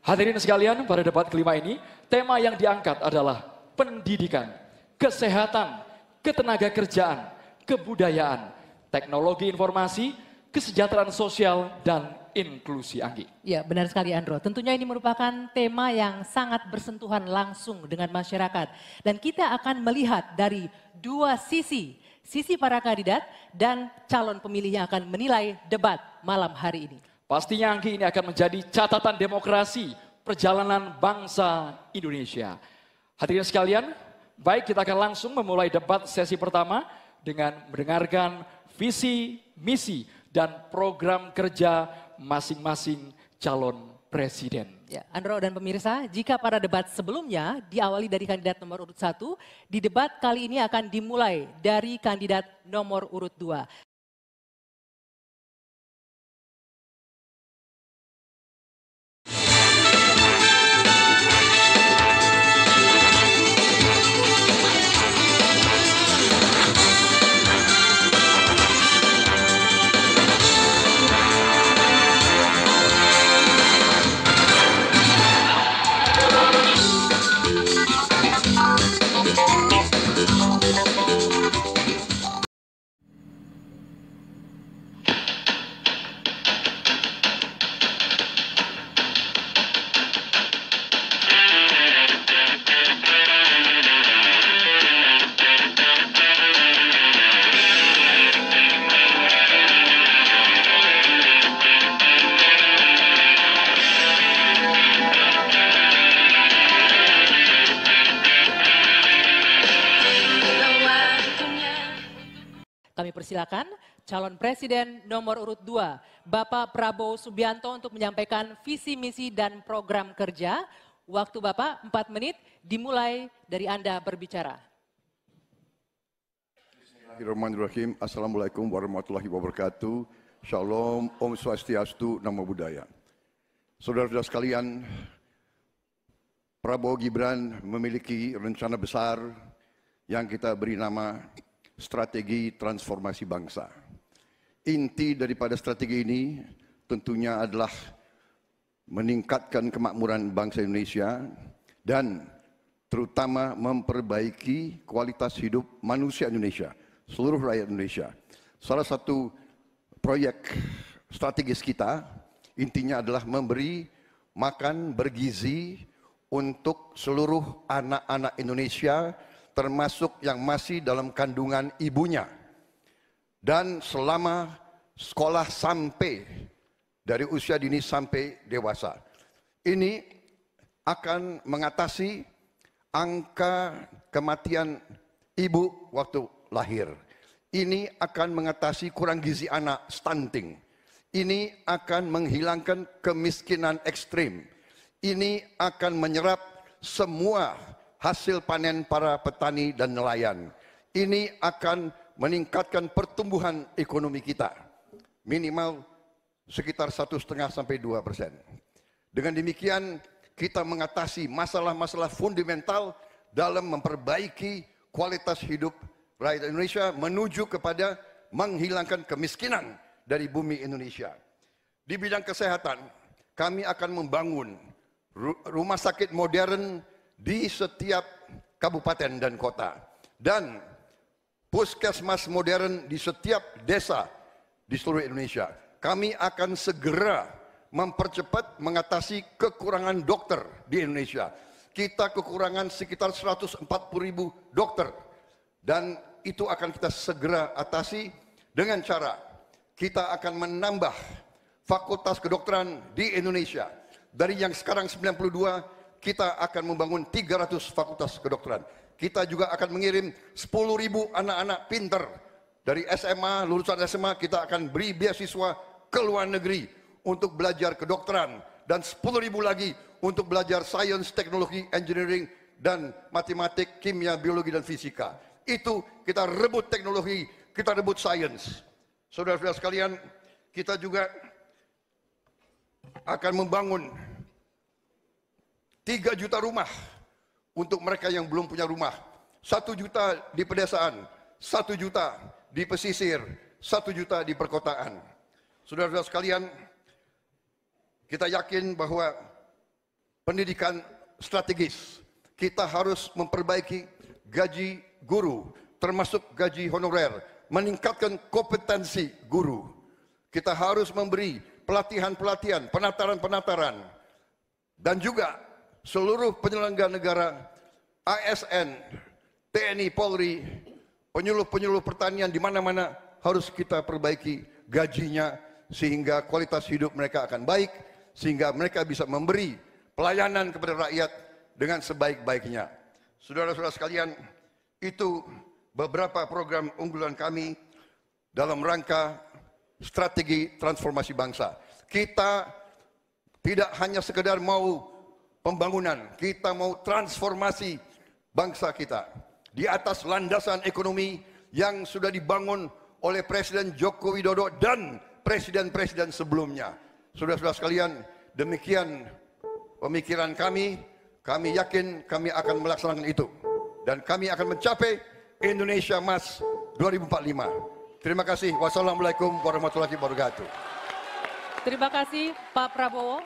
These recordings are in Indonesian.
Hadirin sekalian, pada debat kelima ini, tema yang diangkat adalah pendidikan, kesehatan, ketenaga kerjaan, kebudayaan, teknologi informasi, kesejahteraan sosial, dan inklusi. Anggi. Ya, benar sekali Andro. Tentunya ini merupakan tema yang sangat bersentuhan langsung dengan masyarakat. Dan kita akan melihat dari dua sisi para kandidat dan calon pemilih yang akan menilai debat malam hari ini. Pastinya Anggi, ini akan menjadi catatan demokrasi perjalanan bangsa Indonesia. Hadirin sekalian, baik, kita akan langsung memulai debat sesi pertama dengan mendengarkan visi, misi, dan program kerja masing-masing calon presiden. Ya, Andro dan pemirsa, jika pada debat sebelumnya diawali dari kandidat nomor urut 1, di debat kali ini akan dimulai dari kandidat nomor urut 2. Kami persilakan calon presiden nomor urut 2, Bapak Prabowo Subianto untuk menyampaikan visi misi dan program kerja. Waktu Bapak 4 menit, dimulai dari Anda berbicara. Bismillahirrahmanirrahim. Assalamualaikum warahmatullahi wabarakatuh. Shalom, Om Swastiastu, Namo Buddhaya. Saudara-saudara sekalian, Prabowo Gibran memiliki rencana besar yang kita beri nama strategi transformasi bangsa. Inti daripada strategi ini tentunya adalah meningkatkan kemakmuran bangsa Indonesia dan terutama memperbaiki kualitas hidup manusia Indonesia, seluruh rakyat Indonesia. Salah satu proyek strategis kita intinya adalah memberi makan bergizi untuk seluruh anak-anak Indonesia, termasuk yang masih dalam kandungan ibunya. Dan selama sekolah sampai dari usia dini sampai dewasa. Ini akan mengatasi angka kematian ibu waktu lahir. Ini akan mengatasi kurang gizi anak, stunting. Ini akan menghilangkan kemiskinan ekstrim. Ini akan menyerap semua hasil panen para petani dan nelayan. Ini akan meningkatkan pertumbuhan ekonomi kita minimal sekitar 1,5 sampai 2%. Dengan demikian kita mengatasi masalah-masalah fundamental dalam memperbaiki kualitas hidup rakyat Indonesia menuju kepada menghilangkan kemiskinan dari bumi Indonesia. Di bidang kesehatan, kami akan membangun rumah sakit modern di setiap kabupaten dan kota, dan puskesmas modern di setiap desa di seluruh Indonesia. Kami akan segera mempercepat mengatasi kekurangan dokter di Indonesia. Kita kekurangan sekitar 140.000 dokter, dan itu akan kita segera atasi dengan cara kita akan menambah fakultas kedokteran di Indonesia. Dari yang sekarang 92, kita akan membangun 300 fakultas kedokteran. Kita juga akan mengirim 10.000 anak-anak pinter dari SMA, lulusan SMA, kita akan beri beasiswa ke luar negeri untuk belajar kedokteran, dan 10.000 lagi untuk belajar sains, teknologi, engineering, dan matematik, kimia, biologi, dan fisika. Itu kita rebut teknologi, kita rebut sains. Saudara-saudara sekalian, kita juga akan membangun 3 juta rumah untuk mereka yang belum punya rumah. 1 juta di pedesaan, 1 juta di pesisir, 1 juta di perkotaan. Saudara-saudara sekalian, kita yakin bahwa pendidikan strategis. Kita harus memperbaiki gaji guru, termasuk gaji honorer, meningkatkan kompetensi guru. Kita harus memberi pelatihan-pelatihan, penataran-penataran, dan juga seluruh penyelenggara negara, ASN, TNI, Polri, penyuluh-penyuluh pertanian di mana-mana harus kita perbaiki gajinya sehingga kualitas hidup mereka akan baik, sehingga mereka bisa memberi pelayanan kepada rakyat dengan sebaik-baiknya. Saudara-saudara sekalian, itu beberapa program unggulan kami dalam rangka strategi transformasi bangsa. Kita tidak hanya sekedar mau pembangunan, kita mau transformasi bangsa kita di atas landasan ekonomi yang sudah dibangun oleh Presiden Joko Widodo dan presiden-presiden sebelumnya. Saudara-saudara sekalian, demikian pemikiran kami. Kami yakin kami akan melaksanakan itu dan kami akan mencapai Indonesia Emas 2045. Terima kasih. Wassalamualaikum warahmatullahi wabarakatuh. Terima kasih Pak Prabowo.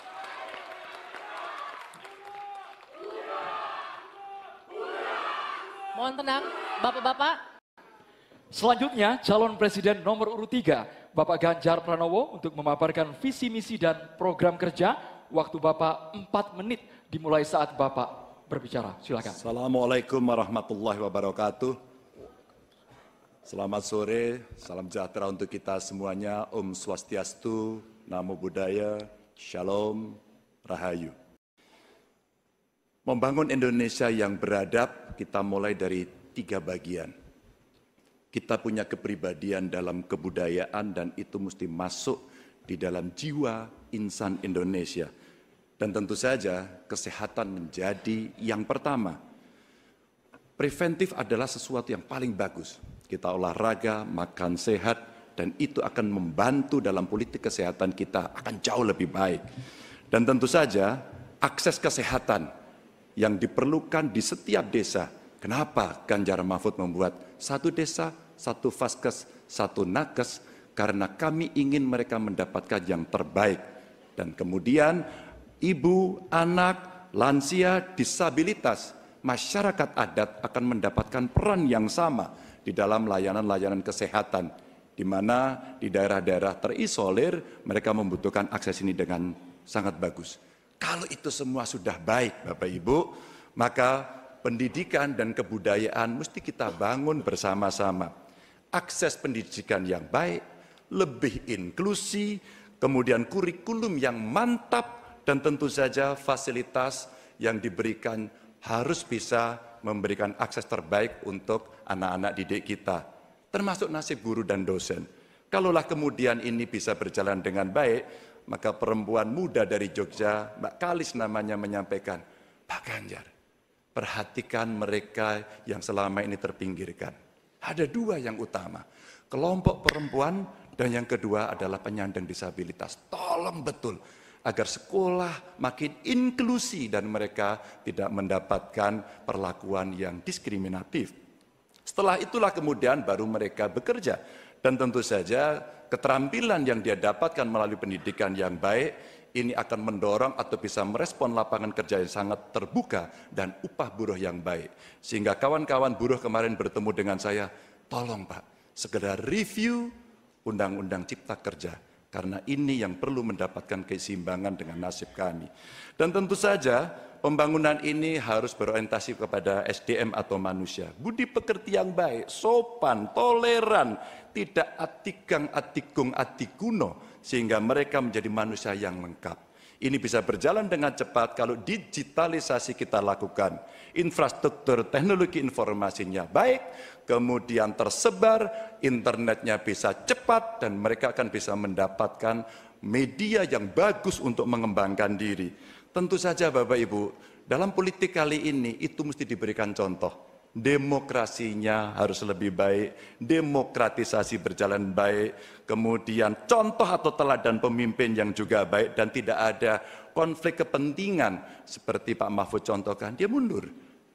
Mohon tenang, Bapak-bapak. Selanjutnya, calon presiden nomor urut 3, Bapak Ganjar Pranowo untuk memaparkan visi misi dan program kerja. Waktu Bapak 4 menit dimulai saat Bapak berbicara. Silakan. Assalamualaikum warahmatullahi wabarakatuh. Selamat sore, salam sejahtera untuk kita semuanya. Om Swastiastu, Namo Buddhaya, Shalom, Rahayu. Membangun Indonesia yang beradab, kita mulai dari 3 bagian. Kita punya kepribadian dalam kebudayaan dan itu mesti masuk di dalam jiwa insan Indonesia. Dan tentu saja kesehatan menjadi yang pertama. Preventif adalah sesuatu yang paling bagus. Kita olahraga, makan sehat, dan itu akan membantu dalam politik kesehatan kita akan jauh lebih baik. Dan tentu saja akses kesehatan yang diperlukan di setiap desa. Kenapa Ganjar Mahfud membuat 1 desa, 1 vaskes, 1 nakes? Karena kami ingin mereka mendapatkan yang terbaik. Dan kemudian ibu, anak, lansia, disabilitas, masyarakat adat akan mendapatkan peran yang sama di dalam layanan-layanan kesehatan, di mana di daerah-daerah terisolir mereka membutuhkan akses ini dengan sangat bagus. Kalau itu semua sudah baik, Bapak Ibu, maka pendidikan dan kebudayaan mesti kita bangun bersama-sama. Akses pendidikan yang baik, lebih inklusi, kemudian kurikulum yang mantap, dan tentu saja fasilitas yang diberikan harus bisa memberikan akses terbaik untuk anak-anak didik kita, termasuk nasib guru dan dosen. Kalaulah kemudian ini bisa berjalan dengan baik, maka perempuan muda dari Jogja, Mbak Kalis namanya, menyampaikan, Pak Ganjar, perhatikan mereka yang selama ini terpinggirkan. Ada 2 yang utama, kelompok perempuan, dan yang kedua adalah penyandang disabilitas. Tolong betul agar sekolah makin inklusi dan mereka tidak mendapatkan perlakuan yang diskriminatif. Setelah itulah kemudian baru mereka bekerja. Dan tentu saja keterampilan yang dia dapatkan melalui pendidikan yang baik, ini akan mendorong atau bisa merespon lapangan kerja yang sangat terbuka dan upah buruh yang baik. Sehingga kawan-kawan buruh kemarin bertemu dengan saya, tolong Pak, segera review Undang-Undang Cipta Kerja. Karena ini yang perlu mendapatkan keseimbangan dengan nasib kami. Dan tentu saja pembangunan ini harus berorientasi kepada SDM atau manusia. Budi pekerti yang baik, sopan, toleran, tidak atigang, atikung, atikuno, sehingga mereka menjadi manusia yang lengkap. Ini bisa berjalan dengan cepat kalau digitalisasi kita lakukan. Infrastruktur teknologi informasinya baik, kemudian tersebar, internetnya bisa cepat, dan mereka akan bisa mendapatkan media yang bagus untuk mengembangkan diri. Tentu saja Bapak Ibu, dalam politik kali ini itu mesti diberikan contoh. Demokrasinya harus lebih baik, demokratisasi berjalan baik, kemudian contoh atau teladan pemimpin yang juga baik dan tidak ada konflik kepentingan seperti Pak Mahfud contohkan, dia mundur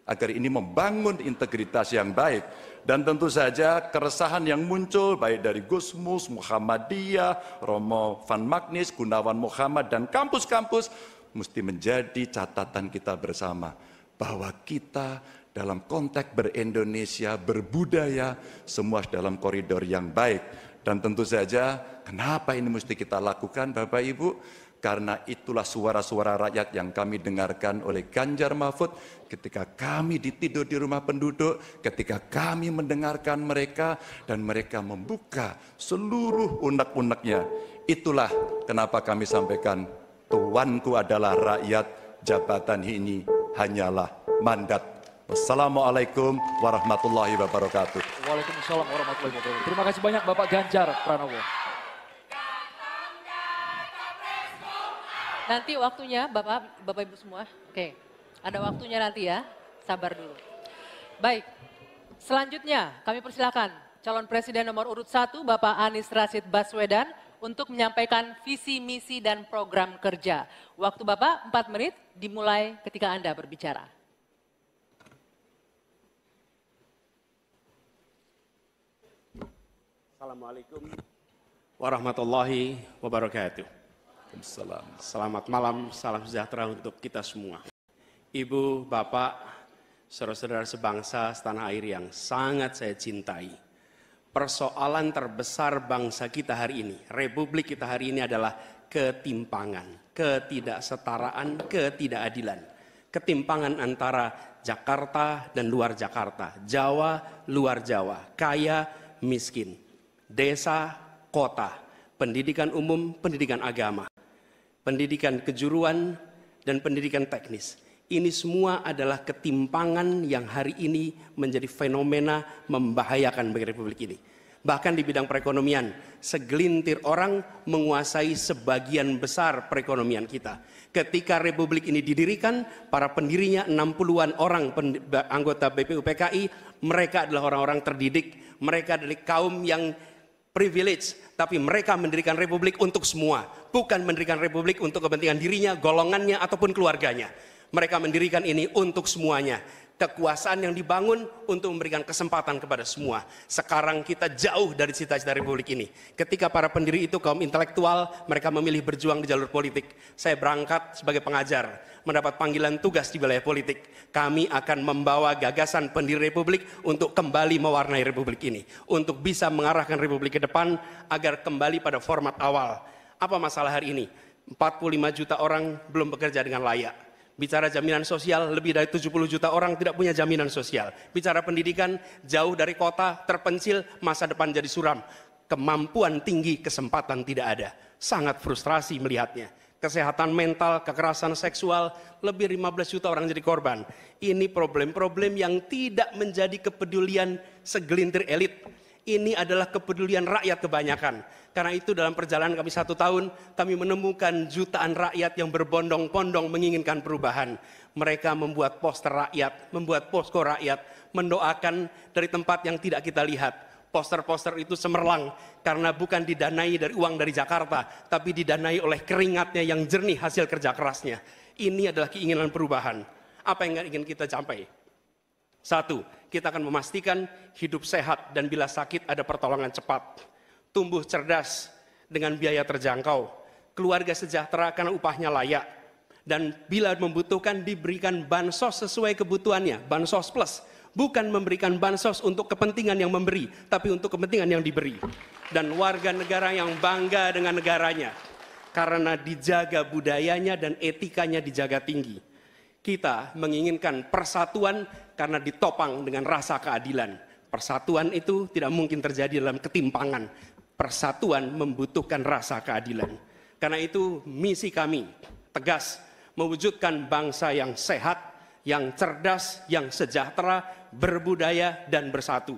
agar ini membangun integritas yang baik. Dan tentu saja keresahan yang muncul baik dari Gusmus, Muhammadiyah, Romo Van Magnis, Gunawan Muhammad, dan kampus-kampus mesti menjadi catatan kita bersama bahwa kita dalam konteks ber-Indonesia, berbudaya, semua dalam koridor yang baik. Dan tentu saja, kenapa ini mesti kita lakukan Bapak Ibu? Karena itulah suara-suara rakyat yang kami dengarkan oleh Ganjar Mahfud ketika kami ditidur di rumah penduduk, ketika kami mendengarkan mereka dan mereka membuka seluruh unek-uneknya. Itulah kenapa kami sampaikan, tuanku adalah rakyat, jabatan ini hanyalah mandat. Wassalamualaikum warahmatullahi wabarakatuh. Waalaikumsalam warahmatullahi wabarakatuh. Terima kasih banyak Bapak Ganjar Pranowo. Nanti waktunya Bapak Ibu semua. Oke, ada waktunya nanti ya. Sabar dulu. Baik, selanjutnya kami persilakan calon presiden nomor urut 1 Bapak Anies Rashid Baswedan untuk menyampaikan visi, misi, dan program kerja. Waktu Bapak 4 menit dimulai ketika Anda berbicara. Assalamualaikum warahmatullahi wabarakatuh. Selamat malam, salam sejahtera untuk kita semua. Ibu, Bapak, saudara-saudara sebangsa setanah air yang sangat saya cintai. Persoalan terbesar bangsa kita hari ini, republik kita hari ini adalah ketimpangan, ketidaksetaraan, ketidakadilan. Ketimpangan antara Jakarta dan luar Jakarta, Jawa, luar Jawa, kaya, miskin, desa, kota, pendidikan umum, pendidikan agama, pendidikan kejuruan, dan pendidikan teknis. Ini semua adalah ketimpangan yang hari ini menjadi fenomena membahayakan bagi republik ini. Bahkan di bidang perekonomian, segelintir orang menguasai sebagian besar perekonomian kita. Ketika republik ini didirikan, para pendirinya 60-an orang anggota BPUPKI, mereka adalah orang-orang terdidik, mereka adalah kaum yang privilege, tapi mereka mendirikan republik untuk semua, bukan mendirikan republik untuk kepentingan dirinya, golongannya, ataupun keluarganya. Mereka mendirikan ini untuk semuanya. Kekuasaan yang dibangun untuk memberikan kesempatan kepada semua. Sekarang kita jauh dari cita-cita republik ini. Ketika para pendiri itu kaum intelektual, mereka memilih berjuang di jalur politik. Saya berangkat sebagai pengajar, mendapat panggilan tugas di wilayah politik. Kami akan membawa gagasan pendiri republik untuk kembali mewarnai republik ini. Untuk bisa mengarahkan republik ke depan agar kembali pada format awal. Apa masalah hari ini? 45 juta orang belum bekerja dengan layak. Bicara jaminan sosial, lebih dari 70 juta orang tidak punya jaminan sosial. Bicara pendidikan, jauh dari kota, terpencil, masa depan jadi suram. Kemampuan tinggi, kesempatan tidak ada. Sangat frustrasi melihatnya. Kesehatan mental, kekerasan seksual, lebih 15 juta orang jadi korban. Ini problem-problem yang tidak menjadi kepedulian segelintir elit. Ini adalah kepedulian rakyat kebanyakan. Karena itu dalam perjalanan kami 1 tahun, kami menemukan jutaan rakyat yang berbondong-bondong menginginkan perubahan. Mereka membuat poster rakyat, membuat posko rakyat, mendoakan dari tempat yang tidak kita lihat. Poster-poster itu cemerlang karena bukan didanai dari uang dari Jakarta, tapi didanai oleh keringatnya yang jernih hasil kerja kerasnya. Ini adalah keinginan perubahan. Apa yang ingin kita capai? 1, kita akan memastikan hidup sehat dan bila sakit ada pertolongan cepat. Tumbuh cerdas dengan biaya terjangkau. Keluarga sejahtera karena upahnya layak. Dan bila membutuhkan diberikan bansos sesuai kebutuhannya. Bansos plus. Bukan memberikan bansos untuk kepentingan yang memberi, tapi untuk kepentingan yang diberi. Dan warga negara yang bangga dengan negaranya. Karena dijaga budayanya dan etikanya dijaga tinggi. Kita menginginkan persatuan karena ditopang dengan rasa keadilan. Persatuan itu tidak mungkin terjadi dalam ketimpangan. Persatuan membutuhkan rasa keadilan. Karena itu misi kami tegas mewujudkan bangsa yang sehat, yang cerdas, yang sejahtera, berbudaya dan bersatu.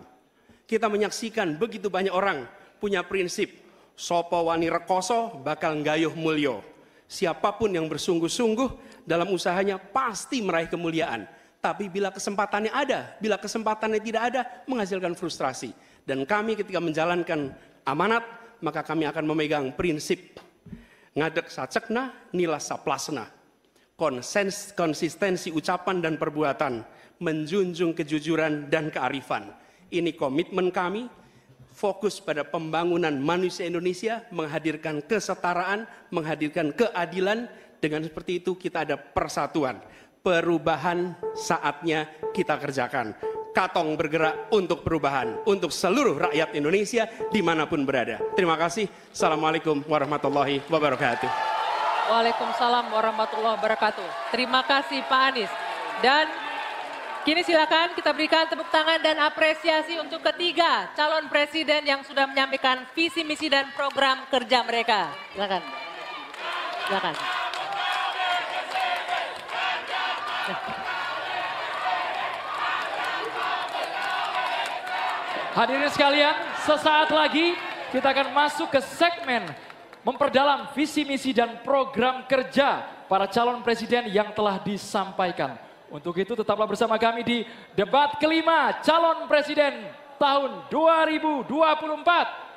Kita menyaksikan begitu banyak orang punya prinsip sopo wani rekoso bakal nggayuh mulyo. Siapapun yang bersungguh-sungguh dalam usahanya pasti meraih kemuliaan. Tapi bila kesempatannya ada, bila kesempatannya tidak ada, menghasilkan frustrasi. Dan kami ketika menjalankan amanat, maka kami akan memegang prinsip ngadek sacekna, nilas saplasna. Konsistensi ucapan dan perbuatan, menjunjung kejujuran dan kearifan. Ini komitmen kami, fokus pada pembangunan manusia Indonesia, menghadirkan kesetaraan, menghadirkan keadilan, Dengan seperti itu kita ada persatuan. Perubahan saatnya kita kerjakan. Katong bergerak untuk perubahan, untuk seluruh rakyat Indonesia dimanapun berada. Terima kasih. Assalamualaikum warahmatullahi wabarakatuh. Waalaikumsalam warahmatullahi wabarakatuh. Terima kasih Pak Anies. Dan kini silakan kita berikan tepuk tangan dan apresiasi untuk ketiga calon presiden yang sudah menyampaikan visi misi dan program kerja mereka. Silakan. Silakan. Hadirin sekalian, sesaat lagi kita akan masuk ke segmen memperdalam visi misi dan program kerja para calon presiden yang telah disampaikan. Untuk itu tetaplah bersama kami di debat kelima calon presiden tahun 2024.